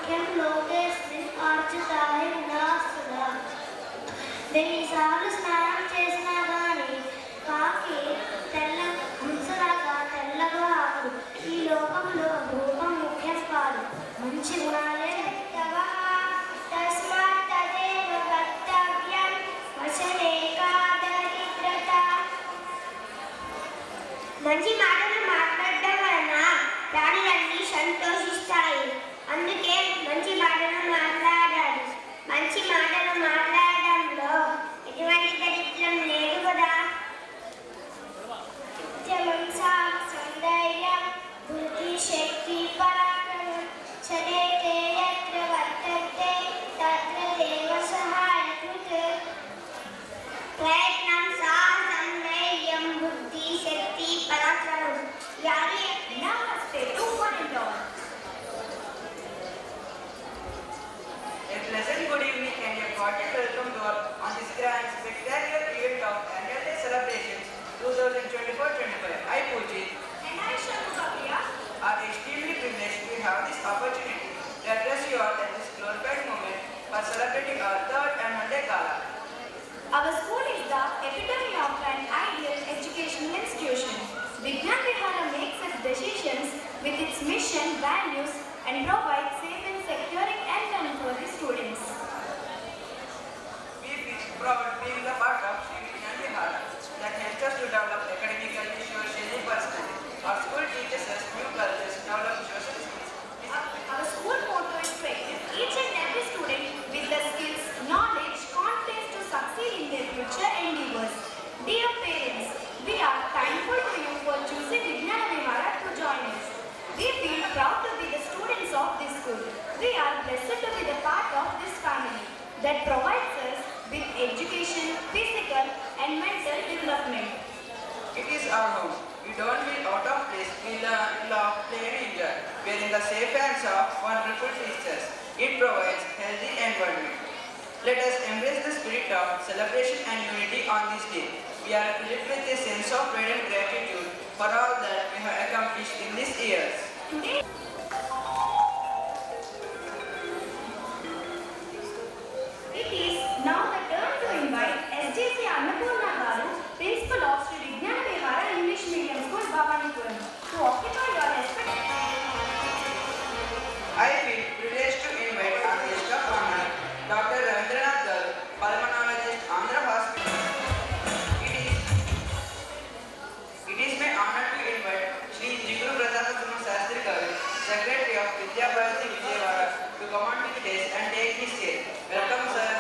ముఖ్యం లోకేస్మిన్ ఆర్చితాయి వినాస్తుదా. 1000 సార్లు స్నానం చేసినా కానీ కాకి తెల్ల హంసలాగా తెల్లగా ఆకు. ఈ లోకంలో రూపం ముఖ్యం కాదు, మంచి గుణాలే. మంచి మాటలు మాట్లాడడం వలన ప్రాణులన్నీ సంతోషిస్తాయి. అందుకే మంచి మాటలు మాట్లాడాలి. మంచి మాటలు మాట్లాడడంలో ఎటువంటి దరిద్రం లేదు కదా. సౌందర్యం బుద్ధి శక్తి పరాక్రమం చరేతే యత్ర వర్తతే తత్ర దేవ సహాయకృత్. ప్రయత్నం సాహసం ధైర్యం బుద్ధి శక్తి పరాక్రమం. Namaste to one and all. A pleasant good evening and a cordial welcome to all on this grand spectacular event of Annual Day Celebrations 2024-25. I, Pujit, And I, Shakukapya, are extremely privileged to have this opportunity to address you all at this glorified moment for celebrating our third Annual Day Gala. our school is the epitome of an ideal educational institution. Vigyan Vihara makes its decisions with its mission, values, and provides safe and securing environment for the students. We feel proud being the part of Sri Vigyan Vihara that helps us to develop academically, socially, personally. Our school teaches us new cultures, develop social skills. Our school motto is to equip each and every student with the skills, knowledge, confidence to succeed in their future endeavors. Dear parents, we are thankful to you for choosing Vijnana Vihara to join us. We feel proud to be the students of this school. We are blessed to be the part of this family that provides us with education, physical and mental development. It is our home. We don't feel out of place. We learn, love, play and enjoy. We are in the safe hands of wonderful teachers. It provides healthy environment. Let us embrace the spirit of celebration and unity on this day. We are filled with a sense of pride and gratitude for all that we have accomplished in these years. Today, it is now the turn to invite SJC Annapurna Garu, Principal of Sri Vijnana Vihara English Medium School, Bhavanipuram, to occupy your respective. I feel privileged to invite our guest of honor, Dr. Ravindranath Garu, pulmonologist, Andhra Hospital. It is my honor to invite Shri Jiguru Prasadakumar Sastri Garu, Secretary of Vidya Bharati Vijayawada, to come on to the stage and take his seat. Welcome, sir.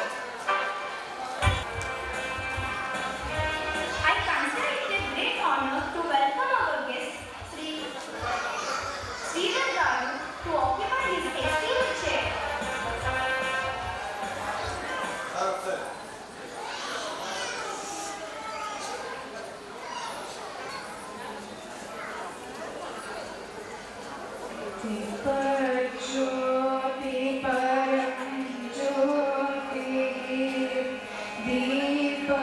I consider it a great honor to welcome our guest, Sri Sridhar Garu, to occupy his esteemed chair. Jyoti param jyoti deepa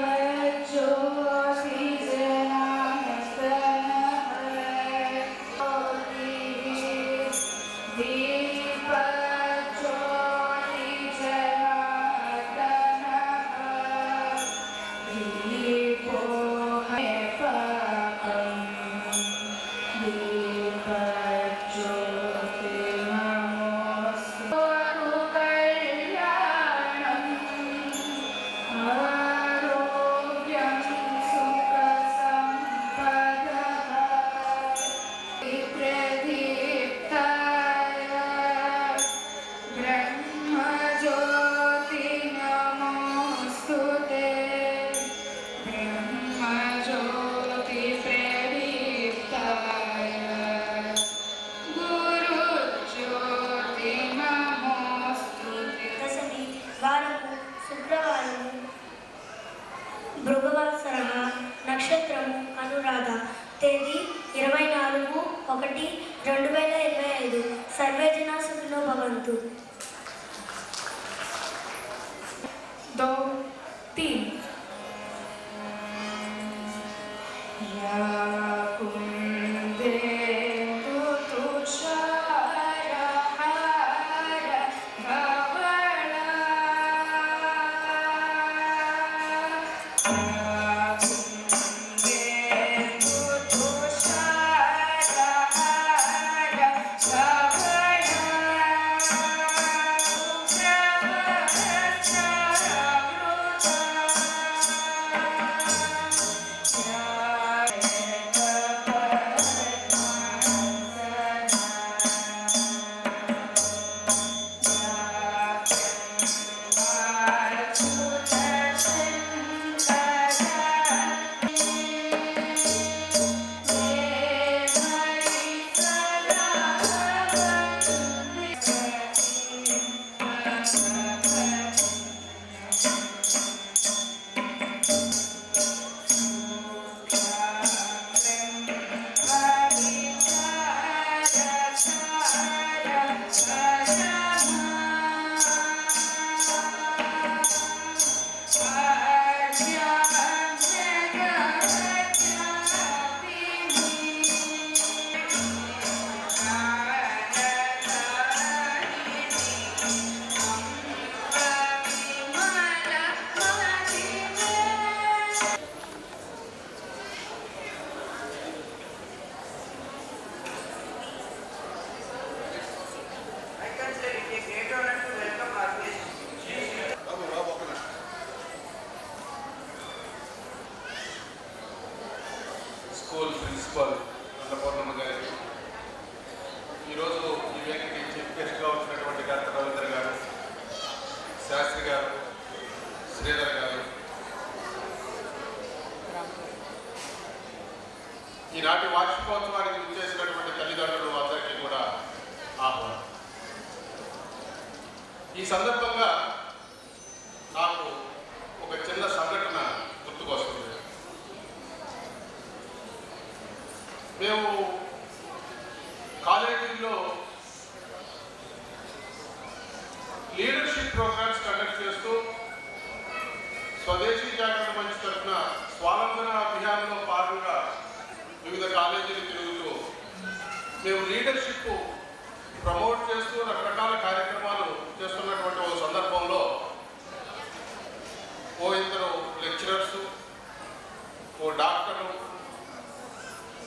jyoti janastana jyoti deepa jyoti janastana deepo hai pakam deepa jyoti దశమి వారము శుక్రవారము భృగవత్సర నక్షత్రము అనురాధ తేదీ 24/1/2025 survey జనా సుఖినో భవంతు. 2, 3 या कुंदेन्दु तुषारहार I consider it a great honor to welcome our guest, school principal Annapurnamma గారికి, ఈరోజు ఈ వేదికకి చీఫ్ గెస్ట్గా వచ్చినటువంటి డాక్టర్ రవీంద్ర గారు, శాస్త్రి గారు, శ్రీధర్ గారు, ఈనాటి వార్షికోత్సవానికి విచ్చేసినటువంటి తల్లిదండ్రులు అందరికీ కూడా ఆహ్వానం. ఈ సందర్భంగా నాకు ఒక చిన్న సంఘటన గుర్తుకొస్తుంది. మేము కాలేజీలో లీడర్షిప్ ప్రోగ్రామ్స్ కండక్ట్ చేస్తూ స్వదేశీ జాగరణ మంచి తరఫున స్వాలంబన అభియాన్లో భాగంగా వివిధ కాలేజీలు తిరుగుతూ మేము లీడర్షిప్ ప్రమోట్ చేస్తూ రకరకాల కార్యక్రమాలు చేస్తున్నటువంటి ఒక సందర్భంలో ఓ ఇద్దరు లెక్చరర్స్, ఓ డాక్టరు,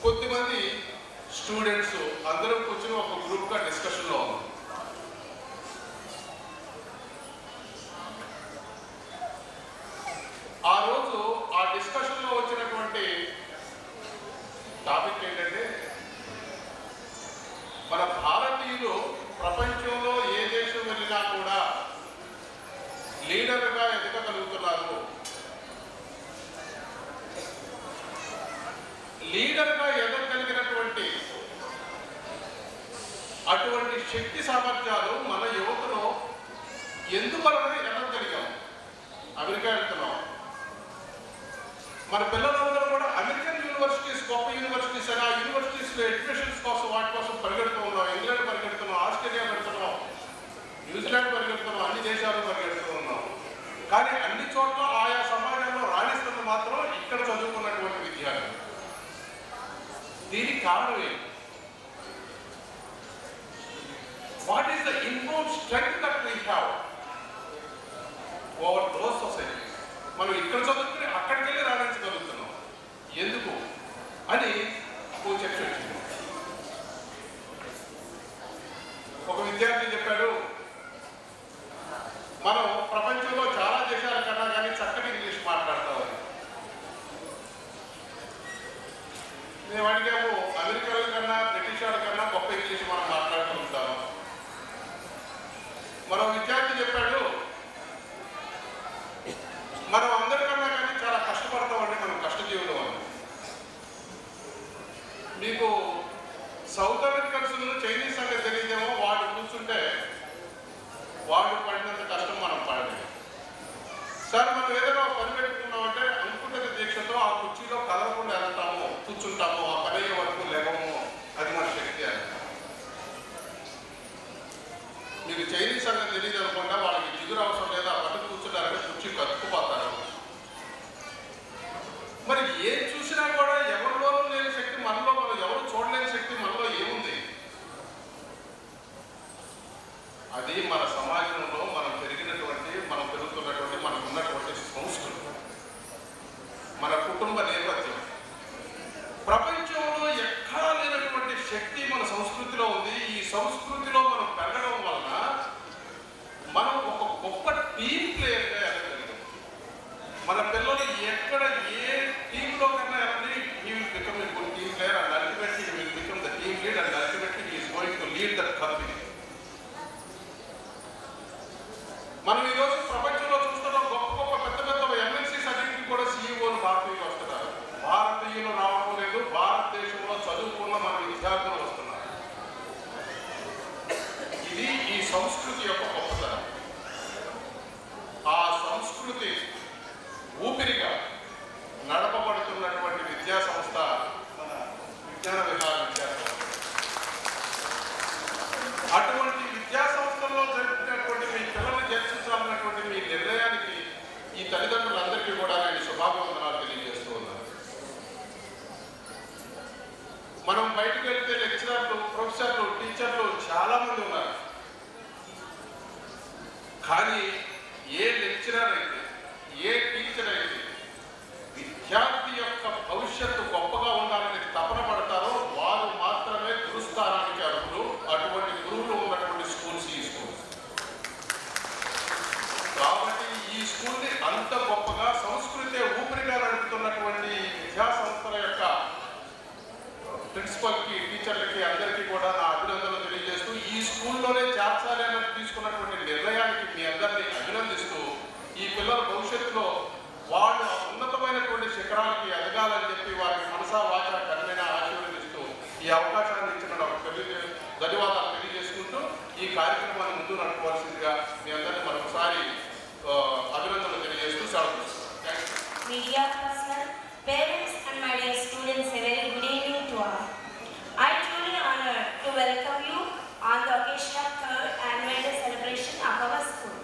కొద్దిమంది స్టూడెంట్స్ అందరూ కూర్చొని ఒక గ్రూప్గా డిస్కషన్లో ఉన్నాం. ఆ రోజు ఆ డిస్కషన్లో వచ్చినటువంటి టాపిక్ ఏంటంటే, మన భారతీయులు ప్రపంచంలో ఏ దేశం వెళ్ళినా కూడా లీడర్గా ఎదగగలుగుతున్నారు. లీడర్గా ఎదగలిగినటువంటి అటువంటి శక్తి సామర్థ్యాలు మన యువతలో ఎందువలన ఎదగలిగాం? అమెరికా వెళ్తున్నాం, మన పిల్లలందరూ కూడా అమెరికన్ యూనివర్సిటీస్, గొప్ప యూనివర్సిటీస్ అని ఆ యూనివర్సిటీస్లో ఎడ్యుకేషన్స్ కోసం వాటి కోసం పరిగెడుతూ ఉన్నాం. ఇంగ్లాండ్ పరిగెడుతున్నాం, ఆస్ట్రేలియా పెడుతున్నాం, న్యూజిలాండ్ పరిగెడుతున్నాం, అన్ని దేశాలు పరిగెడుతూ ఉన్నాం. కానీ అన్ని చోట్ల ఆయా సమాజంలో రాణిస్తున్న మాత్రం ఇక్కడ చదువుకున్నటువంటి విద్యార్థులు. దీనికి కారణం ఏంటి? What is the inborn strength that we have over those societies? మనం ఇక్కడ చదువుకుని అక్కడికి వెళ్ళి రాణించగలుగుతున్నాం ఎందుకు అని ఓ చర్చ వచ్చింది. ఒక విద్యార్థి చెప్పాడు, మనం ప్రపంచంలో చాలా దేశాల కన్నా కానీ చక్కటి ఇంగ్లీష్ మాట్లాడతామని. మేము అడిగాము, అమెరికాల కన్నా బ్రిటిష్ వాళ్ళ కన్నా గొప్ప ఇంగ్లీష్ మనం మాట్లాడుకుంటాము. మరో విద్యార్థి చెప్పాడు, మనం అందరికన్నా కానీ చాలా కష్టపడతామండి, మనం కష్టజీవులు అని. మీకు సౌత్ అమెరికన్స్ చైనీస్ అంటే తెలియదేమో, వాళ్ళు కూర్చుంటే వాళ్ళు పడినంత కష్టం మనం పడలేదు. సార్ మనం ఏదైనా పని పెట్టుకున్నామంటే అనుకుంటున్న దీక్షతో ఆ కుర్చీలో కదలకుండా వెళ్తాము, కూర్చుంటాము, ఆ పని అయ్యే వరకు లేవము, అది మన శక్తి అని. మీకు చైనీస్ అంటే తెలియదు అనుకుంటా, వాళ్ళకి జిగురు అవసరం లేదా, పట్టు కూర్చుంటారంటే కుర్చీ కత్తుకుపోతారు. మరి ఏం చూసినా కూడా ఎవరిలోనూ లేని శక్తి మనలో, మనం ఎవరు చూడలేని శక్తి మనలో ఏముంది? అది మన సమాజంలో మనం పెరుగుతున్నటువంటి మనకు ఉన్నటువంటి పిల్లల భవిష్యత్తులో వాళ్ళు ఉన్నతమైనటువంటి శిఖరాలకి ఎదగాలని చెప్పి వారికి మనసా వాచ కర్మేణ ఆశీర్వదిస్తూ ఈ అవకాశాన్ని ఇచ్చిన ధన్యవాదాలు తెలియజేసుకుంటూ ఈ కార్యక్రమాన్ని ముందు నడుపుకోవాల్సిందిగా మీ అందరినీ మరొకసారి అభినందనలు తెలియజేస్తూ సెలవు తీసుకుంటాం. Media personnel, parents and my dear students, a very good evening to all. I truly honored to welcome you on the occasion of third annual day celebration of our school.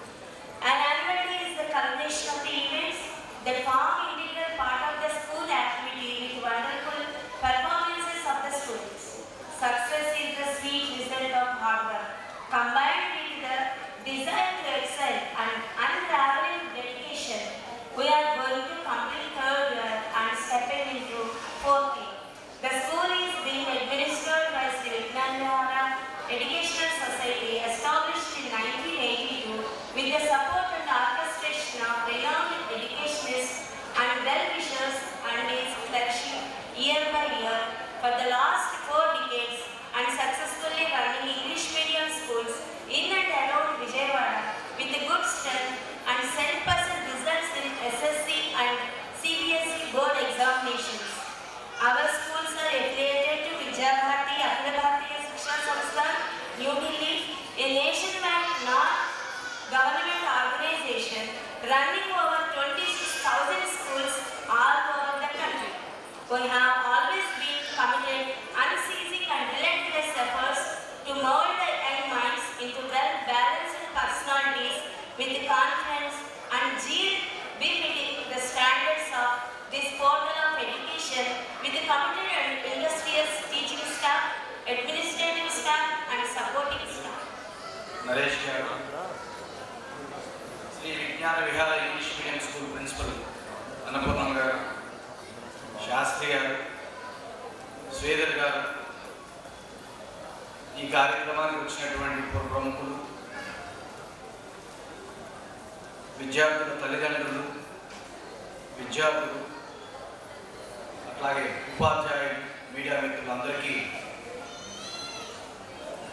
An annual day is the culmination of the events that form integral part of the school activity with wonderful performances of the students. Success is the sweet result of hard work, combined with the desire to excel and unraveling dedication. We are going to complete third year and stepping into fourth year. The school is being administered by Sri Vignanavara Educational Society, established in 1982 with the support and orchestration of renowned educationists and well-wishers, and is flourishing year by year for the last 4 decades and successfully running English medium schools in and around Vijayawada with a good strength and 100% results in SSC and CBSE board examinations. Our schools are affiliated to Vidya Bharati Akhila Bharatiya Shiksha Samsthan, New Delhi, a nationwide non-government organization running over 26,000 schools all over the country. We have always been committed, unceasing and relentless efforts to mold the young minds into well-balanced personalities with confidence and zeal, befitting the standards of this portal of education with a committed and industrious teaching staff, administrative staff and supporting staff. Naresh గారు, శ్రీ విజ్ఞాన విహార English medium school principal Annapurnam గారు, శాస్త్రి గారు, శ్రీధర్ గారు, ఈ కార్యక్రమానికి వచ్చినటువంటి ప్రముఖులు, విద్యార్థుల తల్లిదండ్రులు, విద్యార్థులు, అట్లాగే ఉపాధ్యాయులు, మీడియా మిత్రులందరికీ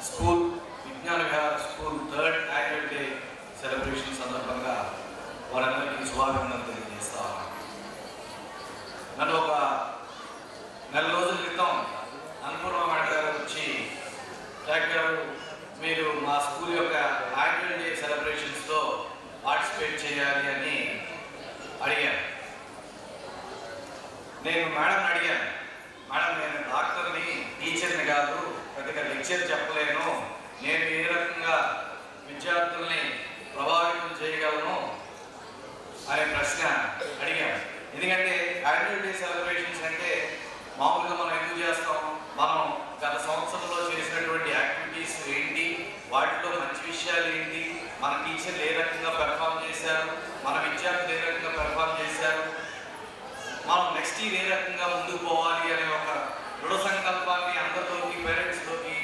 స్కూల్ విజ్ఞాన విహార school third annual day celebration సందర్భంగా వారందరికీ శుభాభినందనలు తెలియజేస్తాను. నన్ను ఒక నెల రోజుల క్రితం అన్నపూర్ణ మేడం గారు వచ్చి, డాక్టర్ మీరు మా స్కూల్ యొక్క యాన్యువల్ డే సెలబ్రేషన్స్లో పార్టిసిపేట్ చేయాలి అని అడిగాను. నేను మేడం అడిగాను, మేడం నేను డాక్టర్ని, టీచర్ని కాదు, పెద్దగా లెక్చర్ చెప్పలేను, నేను ఏ రకంగా విద్యార్థుల్ని ప్రభావితం చేయగలను అనే ప్రశ్న అడిగాను. ఎందుకంటే యాన్యువల్ డే సెలబ్రేషన్స్ అంటే మామూలుగా మనం ఎందుకు చేస్తాం, మనం గత సంవత్సరంలో చేసినటువంటి యాక్టివిటీస్ ఏంటి, వాటిలో మంచి విషయాలు ఏంటి, మన టీచర్లు ఏ రకంగా పెర్ఫామ్ చేశారు, మన విద్యార్థులు ఏ రకంగా పెర్ఫామ్ చేశారు, మనం నెక్స్ట్ ఇయర్ ఏ రకంగా ముందుకు పోవాలి అనే ఒక దృఢ సంకల్పాన్ని అందరిలోకి, పేరెంట్స్లోకి,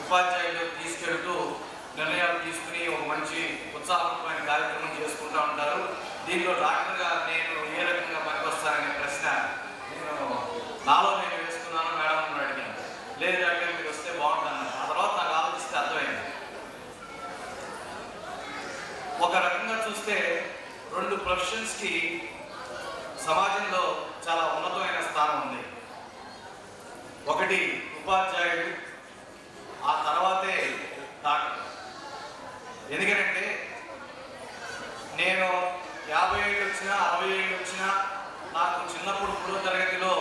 ఉపాధ్యాయులకు తీసుకెళ్తూ నిర్ణయాలు తీసుకుని ఒక మంచి ఉత్సాహమైన కార్యక్రమం చేసుకుంటూ ఉంటారు. దీనిలో డాక్టర్గా నేను ఏ రకంగా పనికొస్తాననే ప్రశ్న నాలో నేను వేసుకున్నాను. మేడం అడిగాను, లేదు డాక్టర్ మీరు వస్తే బాగుంటుంది. ఆ తర్వాత నాకు ఆలోచిస్తే అర్థమైంది. ఒక రకంగా చూస్తే రెండు ప్రొఫెషన్స్కి సమాజంలో చాలా ఉన్నతమైన స్థానం ఉంది. ఒకటి ఉపాధ్యాయుడు, ఆ తర్వాతే డాక్టర్. ఎందుకంటే నేను 50 ఏళ్ళు వచ్చినా 60 ఏళ్ళు వచ్చినా నాకు చిన్నప్పుడు 3వ తరగతిలో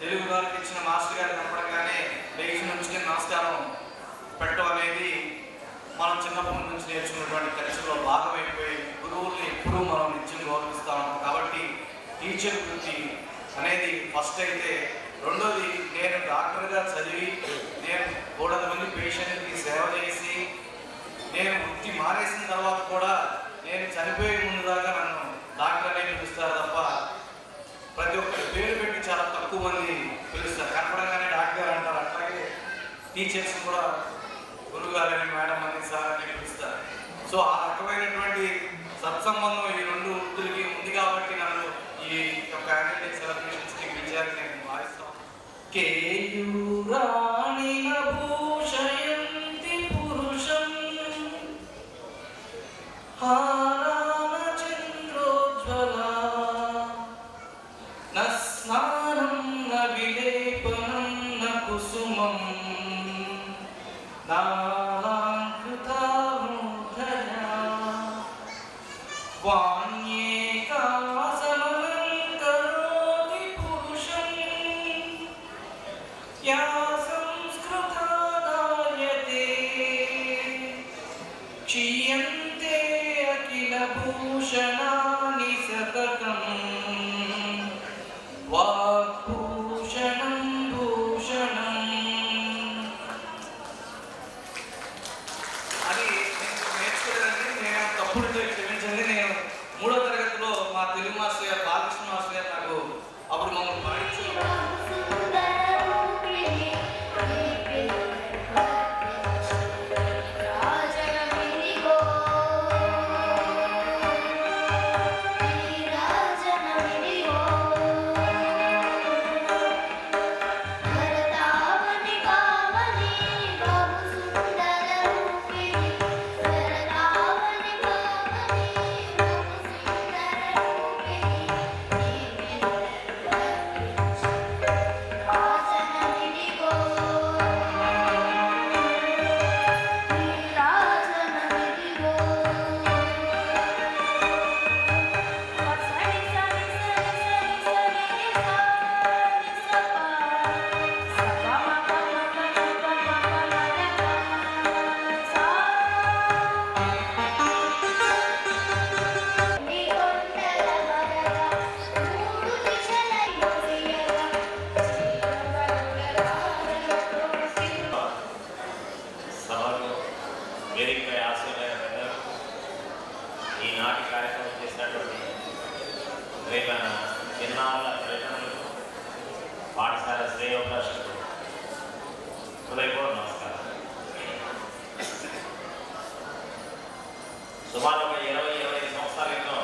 తెలుగు గారికి ఇచ్చిన మాస్టర్ గారు కనపడగానే లేచి నుంచి నమస్కారం పెట్టడం అనేది మనం చిన్నప్పటి నుంచి నేర్చుకున్నటువంటి కల్చర్లో భాగమైపోయి గురువుల్ని ఎప్పుడూ మనం నిత్యం గౌరవిస్తూ ఉంటాం. కాబట్టి టీచర్ వృత్తి అనేది ఫస్ట్ అయితే. రెండోది, నేను డాక్టర్గా చదివి నేను 300 మంది పేషెంట్కి సేవ చేసి నేను వృత్తి మానేసిన తర్వాత కూడా నేను చనిపోయే ముందు దాకా నన్ను డాక్టర్ అనే పిలుస్తారు తప్ప ప్రతి ఒక్కరి పేరు పెట్టి చాలా తక్కువ మంది పిలుస్తారు. కనపడంగానే డాక్టర్ అంటారు. అట్లాగే టీచర్స్ కూడా గురుగారని, మేడం అని, సార్ అని పిలుస్తారు. సో ఆ రకమైనటువంటి సత్సంబంధం ఈ రెండు వృత్తులకి ఉంది కాబట్టి నన్ను ఈ యొక్క యాన్యువల్ డే సెలబ్రేషన్స్కి పిలిచారని నేను భావిస్తాను. కేయూరాణి భూషయంతి పురుషం హారాన చంద్రోదయ ప్రోజ్వలా న స్నానం న విలేపనం న కుసుమం నాలంకృతామూర్ధజా వాణ్యేకాసమలంకరోతి పురుషం యా సంస్కృతా దాయతే క్షీయంతే అఖిల భూషణాని సతతం వాగ్భూషణం భూషణం అది నేర్చుకోలేదండి. నేను తప్పుడు క్షమించండి. నేను 3వ తరగతిలో మా తెలుగు మాస్టర్ గారు బాలకృష్ణ మాస్టర్ గారు నాకు అప్పుడు మమ్మల్ని పాడించారు. సభకు వేదికపై ఆశీర్వాద పెద్దలకు ఈనాటి కార్యక్రమం చేసినటువంటి రేపన చిన్నారుల తల్లిదండ్రులకు పాఠశాల శ్రేయోభిలాషులకు హృదయపూర్వక నమస్కారం. సుమారు ఒక 20-25 సంవత్సరాల క్రితం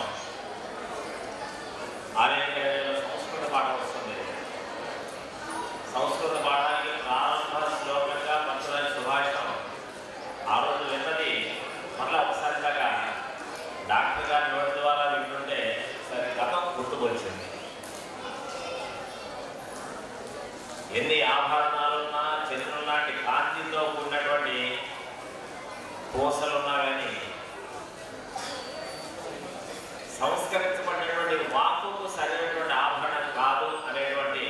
ఆర్యంలో సంస్కృత పాఠం వస్తుంది. సంస్కృత పాఠానికి ప్రారంభ శ్లోకంగా పంచదారి సుభాషితం ఆ రోజు విన్నది మళ్ళీ ఒకసారి దాకా డాక్టర్ గారి నోటి ద్వారా వింటుంటే సరే గతం గుర్తుకొచ్చింది. ఎన్ని ఆభరణాలున్నా చంద్రుల లాంటి కాంతితో కూడినటువంటి పూసలున్నా కానీ సంస్కరించబడినటువంటి వాక్కుకు సరైనటువంటి ఆభరణం కాదు అనేటువంటి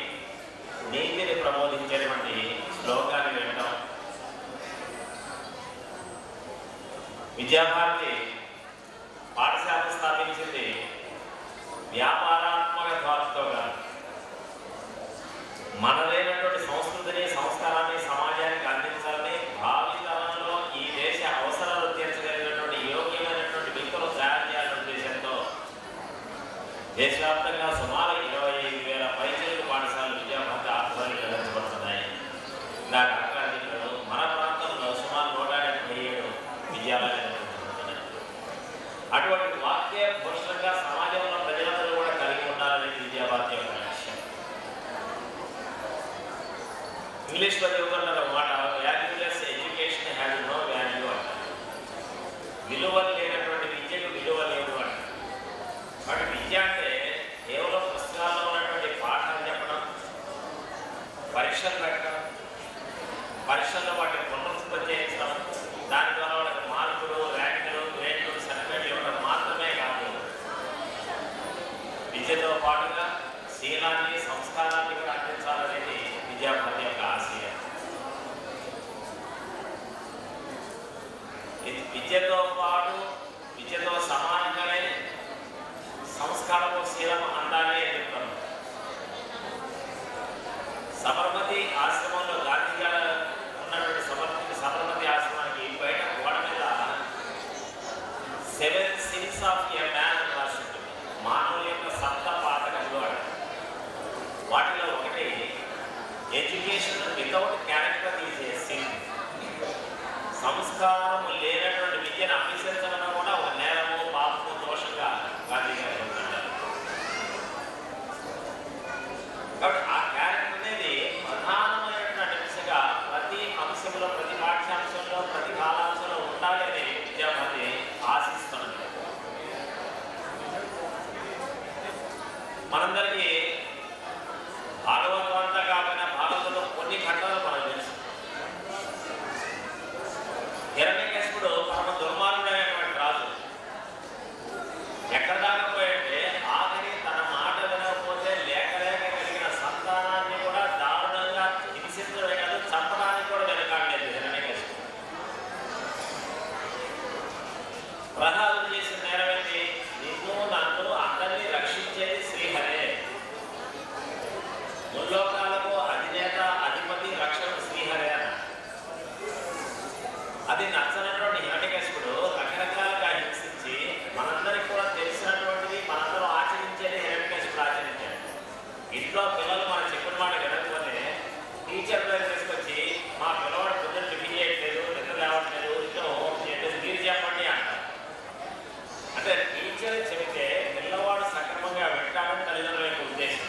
నీతిని ప్రబోధించేటువంటి శ్లోకాన్ని వినడం. విద్యాభారతి పాఠశాల స్థాపించింది వ్యాపారాత్మక ధ్వాసతో కాదు, మనదైనటువంటి సంస్కృతిని సంస్కారాన్ని సమాజానికి అందించాలని భావితరంలో ఈ దేశ అవసరాలు తీర్చగలిగినటువంటి యోగ్యమైనటువంటి వ్యక్తులు తయారు చేయాలనే ఉద్దేశంతో దేశవ్యాప్తంగా సుమారు 25,000 పైచలకు పాఠశాలలు విద్యాభారతి ఆధ్వర్యంలో నిర్వహించబడుతున్నాయి. నాకు అక్కడ చెప్పారు మన ప్రాంతంలో సుమారు 177 విద్యాలయాలు నిర్వహించబడుతున్నాయి. అటువంటి వాక్య భూషణంగా సమాజంలో ప్రజలందరూ కూడా కలిగి ఉండాలనేది విద్యాభారతి యొక్క లక్ష్యం. ఇంగ్లీష్లో చెబుతున్నారు మాట valueless education has no value అంటారు. విలువలు లేనటువంటి విద్యకు విలువ లేదు అంటారు. కాబట్టి విద్య అంటే కేవలం పుస్తకాల్లో ఉన్నటువంటి పాఠాలు చెప్పడం, పరీక్షలు పెట్టడం, పరీక్షల్లో వాటిని పునరుత్పత్తి చేయించడం, దాని ద్వారా వాళ్ళకి మార్కులు, ర్యాంకులు, గ్రేడ్లు, సర్టిఫికేట్లు ఇవ్వడం మాత్రమే కాదు, విద్యతో పాటుగా శీలాన్ని, సంస్కారాన్ని కూడా అందించాలనేది విద్యాభారతి యొక్క ఆశయం. విద్యతో పాటు విద్యతో సమానంగానే సంస్కారము, శీలము అందాలే చెప్తాను. సబర్మతి ఆశ్రమంలో గాంధీ గారు ఉన్నటువంటి సబర్మతి ఆశ్రమానికి బయట గోడ మీద 7 sins of a man అని రాసి ఉంటుంది. మానవుల యొక్క 7 పాతకములు అంటారు. వాటిలో ఒకటి education without character is a sin. సంస్కారం లేనటువంటి విద్యను అభ్యసించడం కూడా ఒక నేరము, పాపము, దోషంగా గాంధీ గారు చెబుతుంటారు. కాబట్టి ఆ క్యారెక్టర్ అనేది ప్రధానమైనటువంటి అంశంగా ప్రతి అంశంలో, ప్రతి పాఠ్యాంశంలో, ప్రతి కాలాంశంలో ఉండాలి అని విద్యాభారతి ఆశిస్తున్నది. మనందరికీ భాగవతం అంతా కాకపోయినా భాగవతంలో కొన్ని ఘట్టాలు మనకు తెలుసు. హిరణ్యకశిపుడు పరమ దుర్మార్గుడైనటువంటి రాజు. ఎక్కడ దాకా పోయంటే ఆఖరి తన మాట వినకపోతే లేక కలిగిన సంతానాన్ని కూడా దారుణంగా హింసించడమే కాదు చంపడానికి కూడా వెనకాడలేదు హిరణ్యకశిపుడు. ప్రహ్లాదుడు చేసిన నేరమేంటి? నిన్ను నన్ను అందరినీ రక్షించేది శ్రీహరే. ముల్లోకాలకు అధినేత అధిపతి రక్షణ శ్రీహరే అన్న. అది నచ్చనటువంటి హిరణ్యకశిపుడు రకరకాలుగా హింసించి మనందరికి కూడా తెలిసినటువంటిది మనందరం ఆచరించేది హిరణ్యకశిపుడు ఆచరించాడు. ఇంట్లో పిల్లలు మనం చెప్పిన మాట వినకపోతే టీచర్ దగ్గర తీసుకొచ్చి మా పిల్లవాడు పొద్దున్న టిఫిన్ చేయట్లేదు, నిద్ర లేవట్లేదు, ఇంట్లో మీరు చెప్పండి అంటారు. అంటే టీచర్ చెబితే పిల్లవాడు సక్రమంగా వింటామని తల్లిదండ్రుల యొక్క ఉద్దేశం.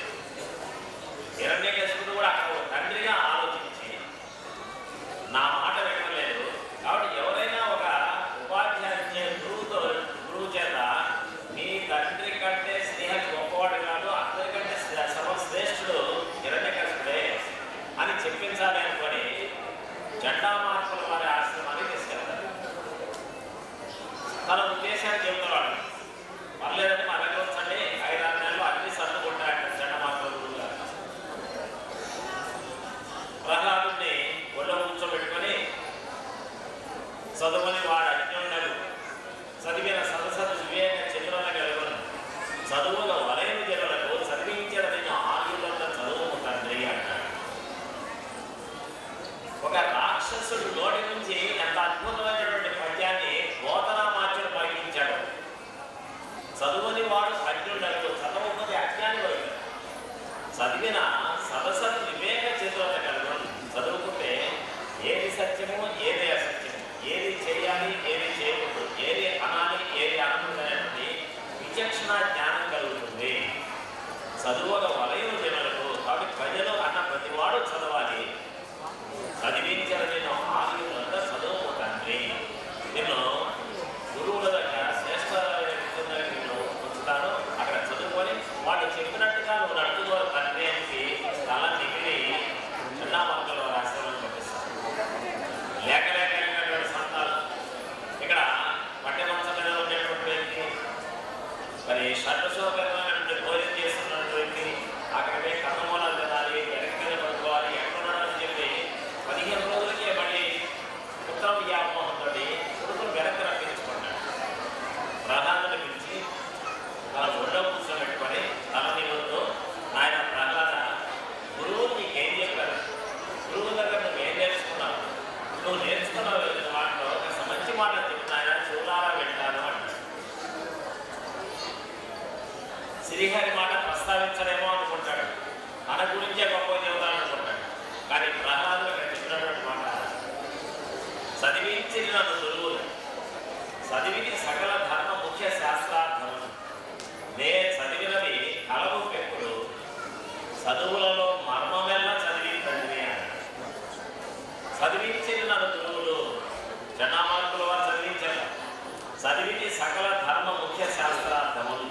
హిరణ్యకశిపుడు కూడా అక్కడ తండ్రిగా ఆలోచించి నా మాట వినలేదు కాబట్టి ఎవరైనా ఒక ఉపాధ్యాయుని గురువు చేత నీ తండ్రి కంటే స్నేహం గొప్పవాడు కాదు, అందరికంటే సర్వశ్రేష్ఠుడు హిరణ్యకశిపుడే అని చెప్పించాలి అనుకొని జెండా మార్పుల వారి ఆశ్రమాన్ని తీసుకెళ్తారు. తన ఉద్దేశాన్ని చెబుతున్నాడు. పర్లేదంటే మా దగ్గర వచ్చండి, 5-6 నెలలు అన్ని సర్దుకుంటాయంట జెండా మార్పుల గురువు గారు. ప్రహ్లాదుని ఒళ్ళో కూర్చోబెట్టుకొని చదువుని వాడు అజ్ఞుడు చదివిన సదసదు వివేక చంద్రుల కలుగును చదువుగా వలయన జనులకు చదివించడమైన ఆయుధంలో చదువు తండ్రి అంటాడు. ఒక రాక్షసుడు నోటి నుంచి ఎంత అద్భుతమైనటువంటి పద్యాన్ని బోధనామాచుడు పలికించాడు. చదువుని వాడు అజ్ఞుడు, చదవకపోతే అజ్ఞాని వైపు చదివిన సదసత్ వివేక చంద్రుల కలుగును. చదువుకుంటే ఏది సత్యము ఏది అసత్యము, ఏది చేయాలి ఏది చేయకూడదు, ఏది అనాలి ఏది అనకూడదనేది విచక్షణ జ్ఞానం కలుగుతుంది. చదువుగా వలయను జనులకు. కాబట్టి ప్రజలు అన్న ప్రతివాడు చదవాలి. చదివించిన నేను ఆయుధంగా చదువు తండ్రి. నేను గురువుల దగ్గర శ్రేష్ఠ నిన్ను ఉంచుతాను. అక్కడ చదువుకొని వాళ్ళు చెప్పినట్టుగా నువ్వు నడుచుకో తండ్రి అని తల నిమిరి చిన్నామక్కలో రాష్ట్రాలను పంపిస్తాను. లేక లేకపోయినటువంటి సంతానం ఇక్కడ పట్టెమంచం మీద ఉండేటువంటి వ్యక్తి, మరి షడ్శోకరమైనటువంటి భోజనం చేస్తున్నటువంటి వ్యక్తి అక్కడికి కర్మమూలాలు తినాలి, వెనక్కి పడుకోవాలి, ఎక్కడున్నాడని చెప్పి 15 రోజులకే మళ్ళీ పుత్ర వ్యామోహంతో కొడుకులు వెనక్కి రప్పించుకున్నాడు. ప్రహ్లాదుని పిలిచి తన ఒళ్ళో కూర్చోబెట్టుకొని తన నివృత్తు ఆయన ప్రహ్లాద గురువు నీకేం చెప్పారు, గురువు దగ్గర నువ్వేం నేర్చుకున్నావు, నువ్వు నేర్చుకున్న వాటిలో ఒక మంచి మాట చెప్తున్నాయన చూడాలా వింటాను అంటాడు. శ్రీహరి మాట ప్రస్తావించడేమో అనుకుంటాడు, తన గురించే గొప్ప చెబుతాను అనుకుంటాడు. కానీ ప్రహ్లాదులు అక్కడ చెప్పినటువంటి మాట చదివించి నన్ను గురువులు చదివిని సకల ధర్మ ముఖ్య శాస్త్రార్థములు. నే చదివినవి కలవు పెక్కులు, చదువులలో మర్మమెల్ల చదివి తండ్రి అని. చదివించి నన్ను గురువులు జనామార్కుల వారు చదివించారు. చదివిని సకల ధర్మ ముఖ్య శాస్త్రార్థములు.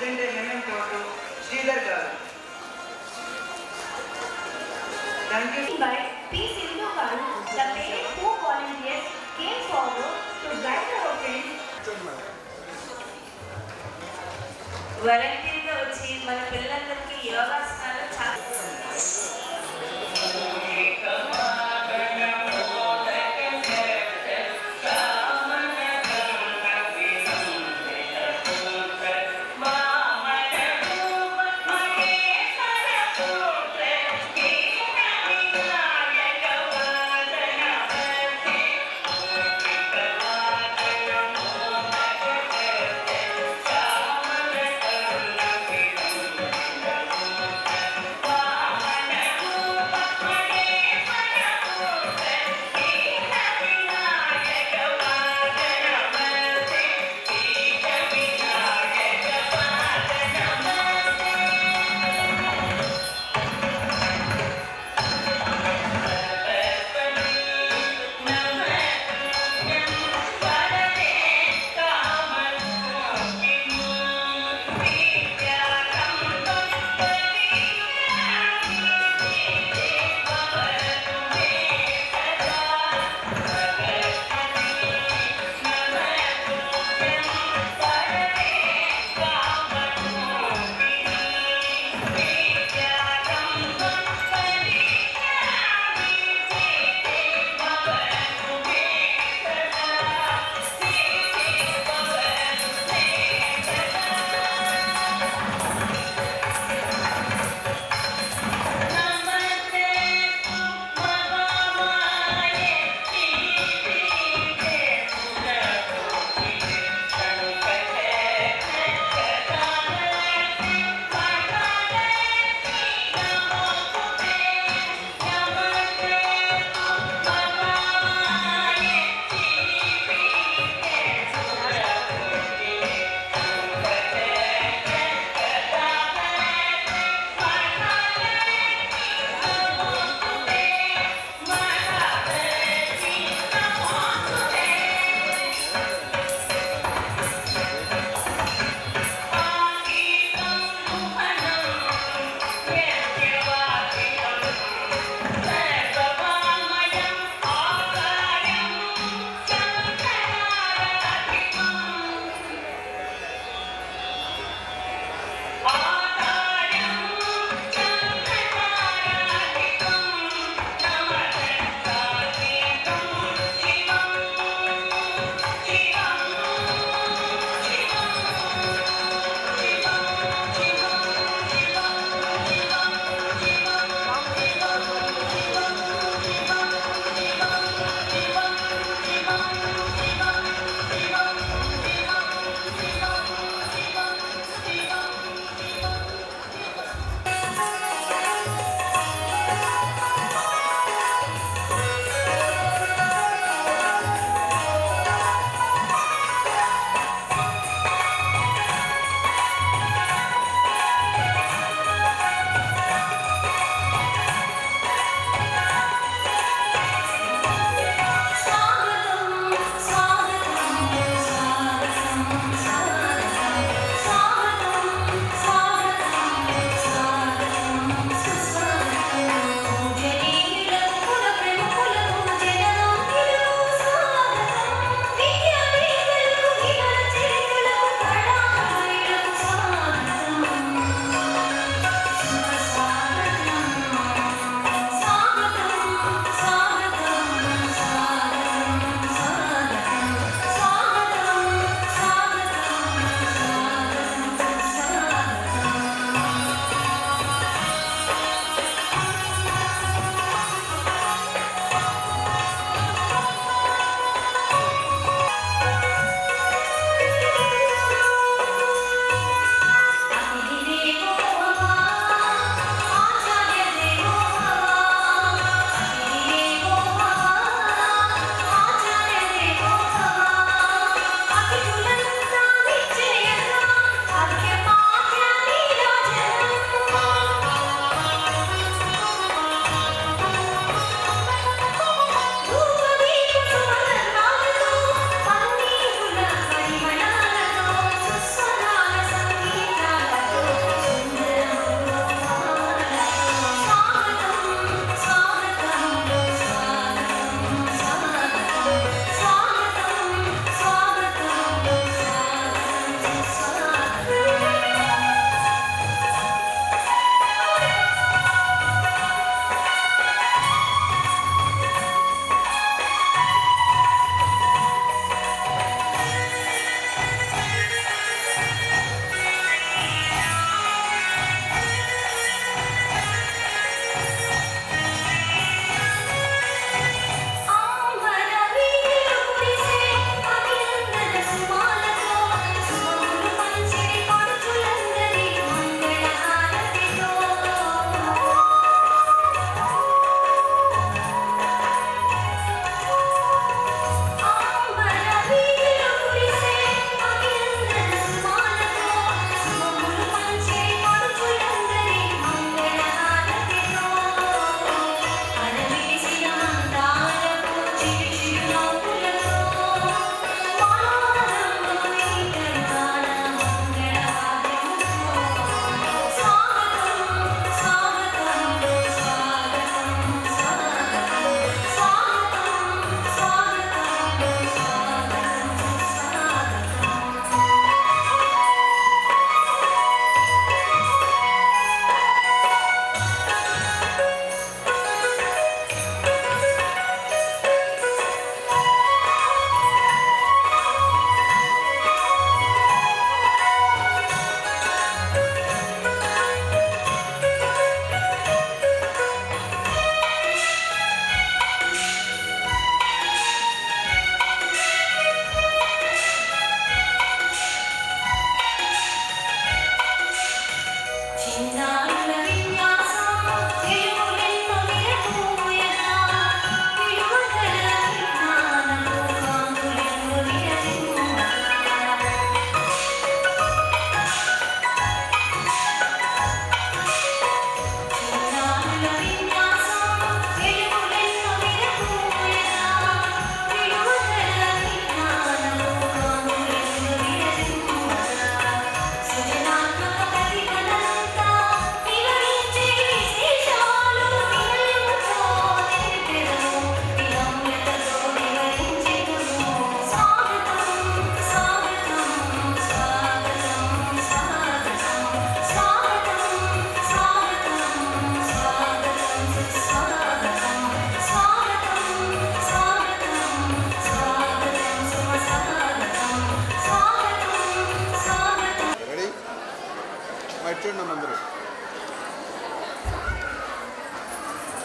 present a memento to Sridhar garu. Thank you. By P. Sindhu Garu, the parents who volunteers came forward to guide our friends. వాలంటీర్గా వచ్చి మన పిల్లలందరికీ యోగాసనాలు చాలా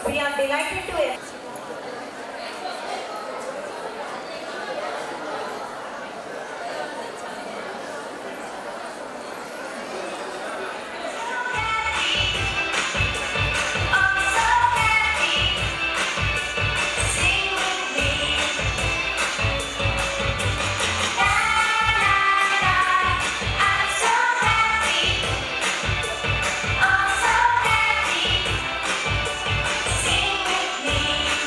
We are delighted to Sing with me.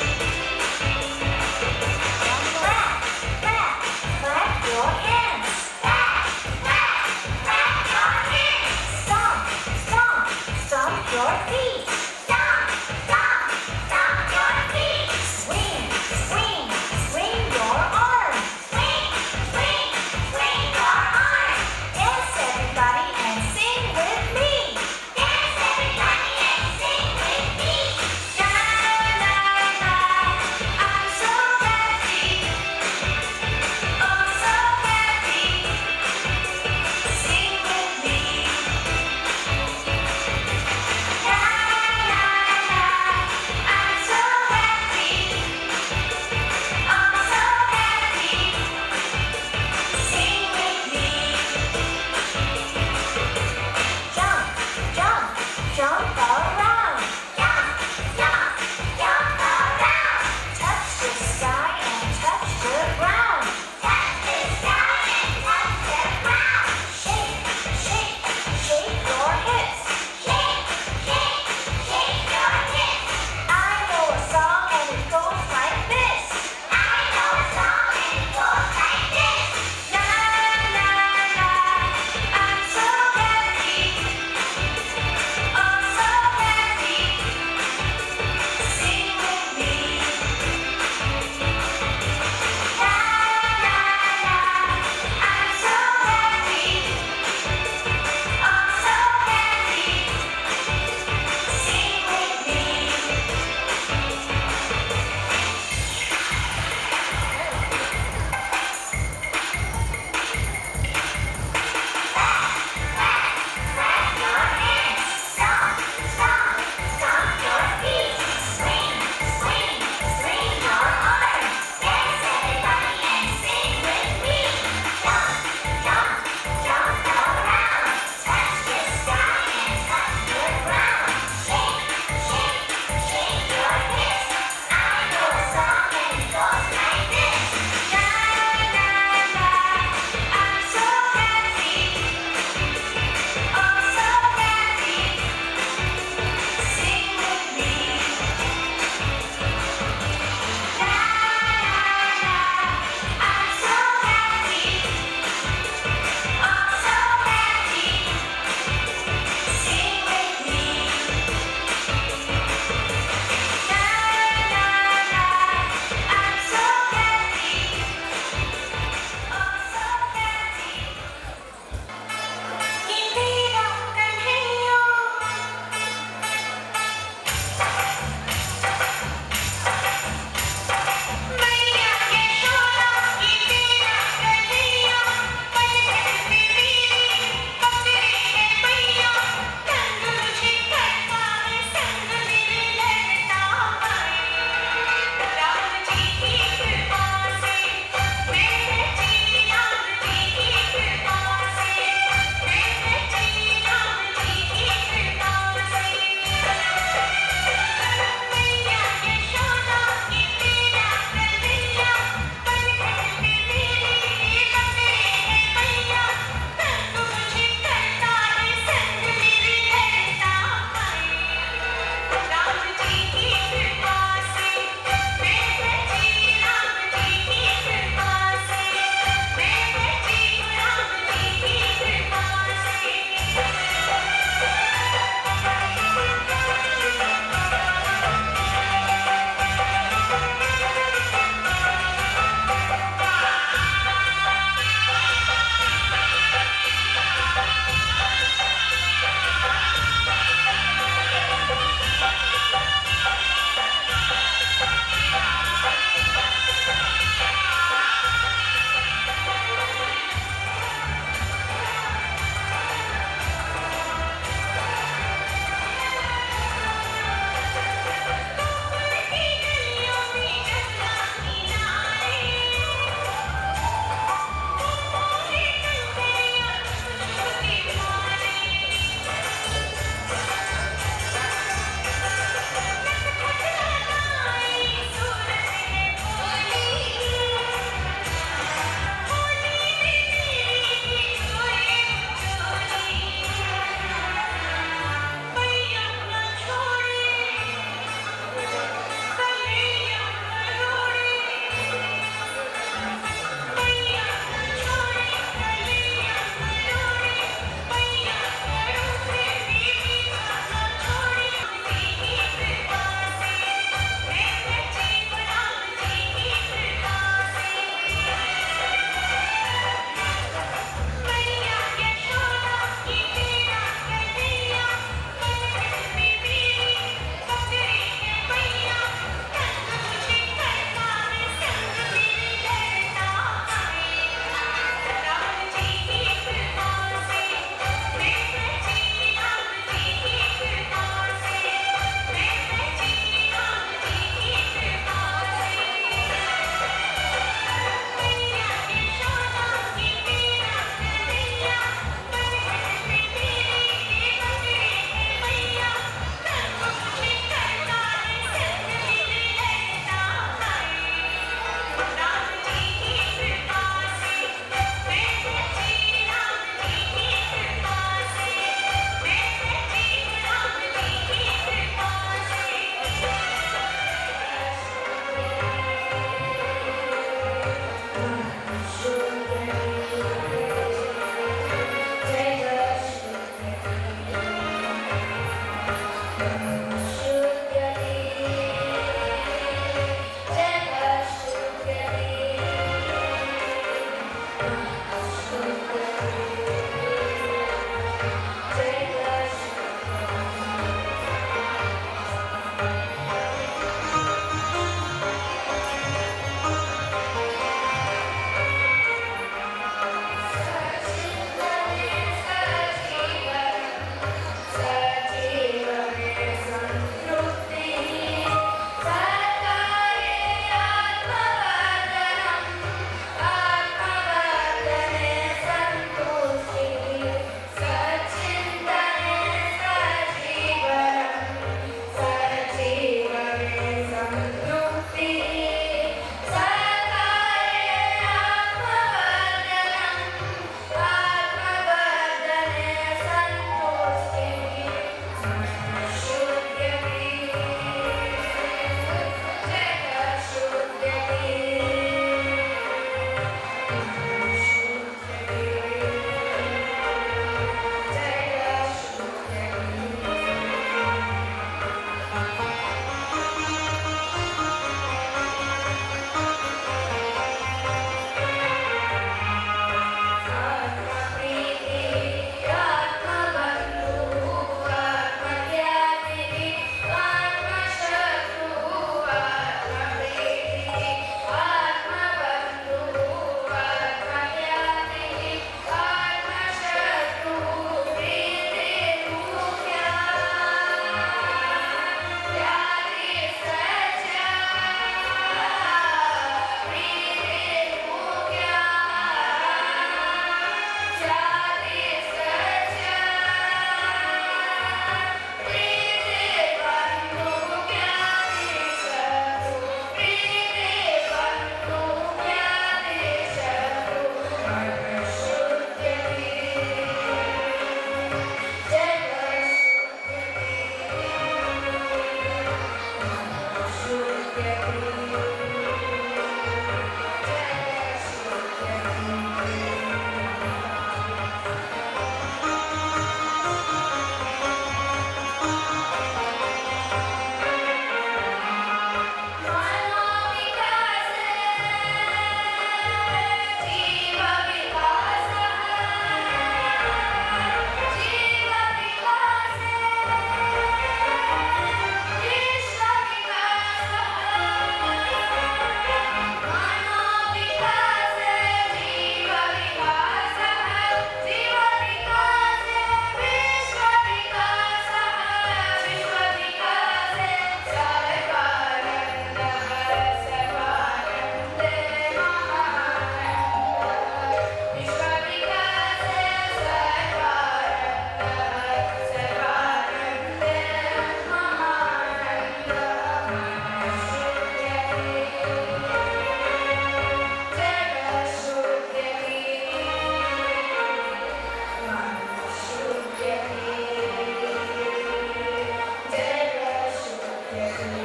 carefully.